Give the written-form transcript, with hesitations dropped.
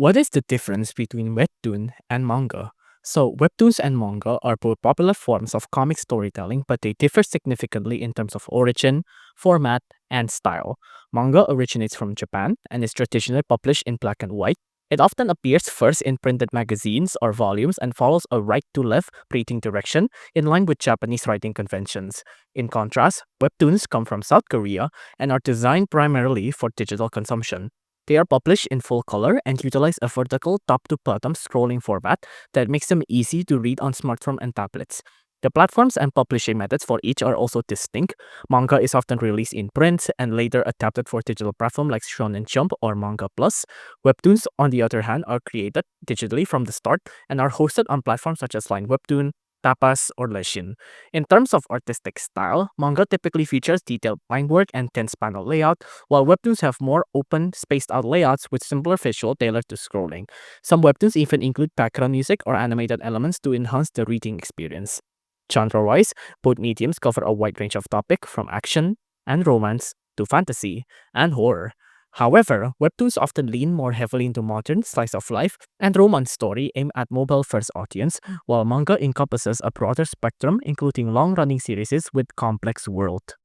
What is the difference between webtoon and manga? So, webtoons and manga are both popular forms of comic storytelling, but they differ significantly in terms of origin, format, and style. Manga originates from Japan and is traditionally published in black and white. It often appears first in printed magazines or volumes and follows a right to left reading direction in line with Japanese writing conventions. In contrast, webtoons come from South Korea and are designed primarily for digital consumption. They are published in full color and utilize a vertical top to bottom scrolling format that makes them easy to read on smartphones and tablets. The platforms and publishing methods for each are also distinct. Manga is often released in print and later adapted for digital platforms like Shonen Jump or Manga Plus. Webtoons, on the other hand, are created digitally from the start and are hosted on platforms such as Line Webtoon, Tapas, or Leshin. In terms of artistic style, manga typically features detailed line work and dense panel layout, while webtoons have more open, spaced out layouts with simpler visual tailored to scrolling. Some webtoons even include background music or animated elements to enhance the reading experience. Genre-wise, both mediums cover a wide range of topics from action and romance to fantasy and horror. However, webtoons often lean more heavily into modern slice of life and romance story aimed at mobile-first audience, while manga encompasses a broader spectrum including long-running series with complex world.